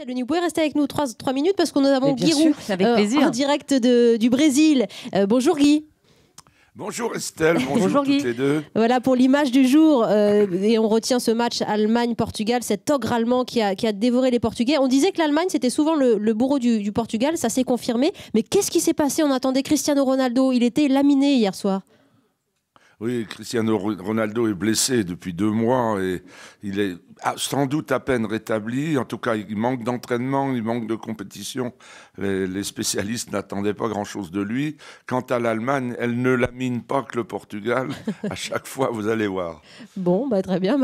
Estelle Denis, vous pouvez rester avec nous 3 minutes parce que nous avons Guy Roux avec plaisir. en direct du Brésil. Bonjour Guy. Bonjour Estelle, bonjour toutes les deux. Voilà pour l'image du jour. Et on retient ce match Allemagne-Portugal, cet ogre allemand qui a dévoré les Portugais. On disait que l'Allemagne, c'était souvent le bourreau du Portugal, ça s'est confirmé. Mais qu'est-ce qui s'est passé? On attendait Cristiano Ronaldo, il était laminé hier soir. Oui, Cristiano Ronaldo est blessé depuis 2 mois et il est sans doute à peine rétabli. En tout cas, il manque d'entraînement, il manque de compétition. Les spécialistes n'attendaient pas grand-chose de lui. Quant à l'Allemagne, elle ne lamine pas que le Portugal. À chaque fois, vous allez voir. Bon, très bien.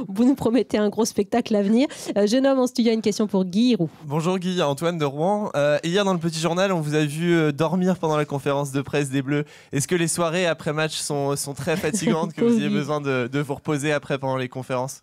Vous nous promettez un gros spectacle à venir. Jeune homme en studio a une question pour Guy Roux. Bonjour Guy, Antoine de Rouen. Hier dans le Petit Journal, on vous a vu dormir pendant la conférence de presse des Bleus. Est-ce que les soirées après match sont très fatigantes, que vous ayez besoin de vous reposer après pendant les conférences?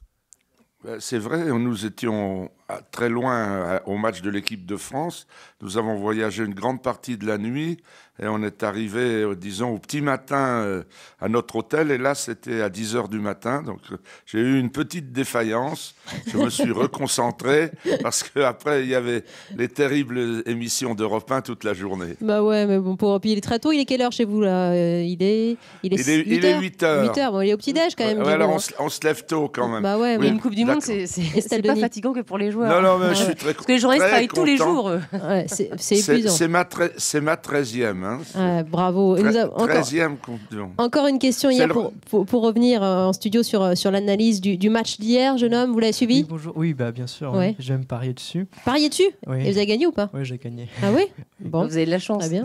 C'est vrai, nous étions très loin au match de l'équipe de France. Nous avons voyagé une grande partie de la nuit et on est arrivé, disons, au petit matin à notre hôtel. Et là, c'était à 10h du matin. Donc, j'ai eu une petite défaillance. Je me suis reconcentré parce qu'après, il y avait les terribles émissions d'Europe 1 toute la journée. Bah ouais, mais bon, puis il est très tôt. Il est quelle heure chez vous, là? Il est 8h. 8h, bon, il est au petit-déj quand même. Ouais, alors on se lève tôt quand même. Bah ouais, mais une Coupe du Monde, c'est pas fatigant que pour les joueurs. Non, mais je suis très content. Parce que les journalistes travaillent tous les jours. Ouais, c'est épuisant. C'est ma 13e. Hein. Bravo. 13e Coupe du Monde. Encore une question hier pour revenir en studio sur l'analyse du match d'hier. Jeune homme, vous l'avez suivi? Oui, bonjour. Oui, bien sûr. Ouais. J'aime parier dessus. Parier dessus? Oui. Et vous avez gagné ou pas? Oui, j'ai gagné. Ah oui? Bon. Vous avez de la chance. Très bien.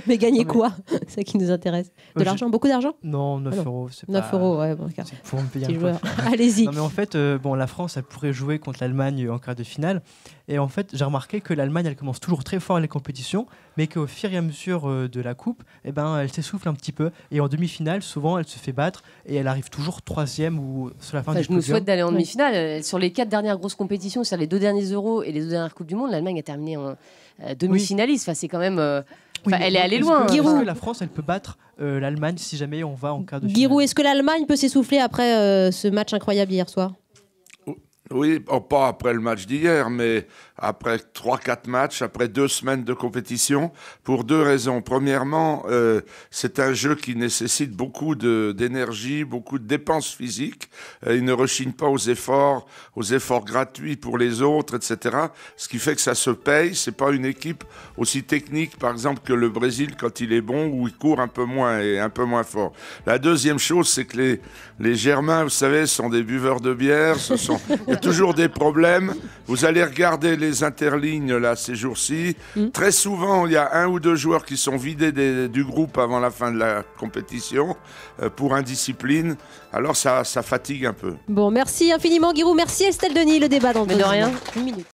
Mais gagner quoi? C'est ça qui nous intéresse. De l'argent? Beaucoup d'argent? Non, 9 euros. 9 euros, ouais. Bon, c'est pour me payer un joueur. Allez-y. Non, mais en fait, la France, elle pourrait jouer contre l'Allemagne en quart de finale. Et en fait, j'ai remarqué que l'Allemagne, elle commence toujours très fort les compétitions, mais qu'au fur et à mesure de la coupe, elle s'essouffle un petit peu. Et en demi-finale, souvent, elle se fait battre et elle arrive toujours 3e ou sur la fin du podium. Je me souhaite d'aller en demi-finale. Sur les 4 dernières grosses compétitions, sur les 2 derniers Euros et les 2 dernières Coupes du Monde, l'Allemagne a terminé en demi-finaliste. Enfin, c'est quand même... elle est allée loin. Est-ce que la France, elle peut battre l'Allemagne si jamais on va en quart de finale? Guy Roux, est-ce que l'Allemagne peut s'essouffler après ce match incroyable hier soir? Oui, pas après le match d'hier, mais après 3-4 matchs, après 2 semaines de compétition, pour 2 raisons. Premièrement, c'est un jeu qui nécessite beaucoup d'énergie, beaucoup de dépenses physiques. Il ne rechigne pas aux efforts gratuits pour les autres, etc. Ce qui fait que ça se paye. C'est pas une équipe aussi technique, par exemple, que le Brésil quand il est bon, où il court un peu moins et un peu moins fort. La deuxième chose, c'est que les Germains, vous savez, sont des buveurs de bière. Il y a toujours des problèmes. Vous allez regarder les interlignes là ces jours-ci. Très souvent, il y a 1 ou 2 joueurs qui sont vidés du groupe avant la fin de la compétition pour indiscipline. Alors ça fatigue un peu. Bon, merci infiniment Guy Roux. Merci Estelle Denis. Le débat dans 2 minutes. De rien. 1 minute.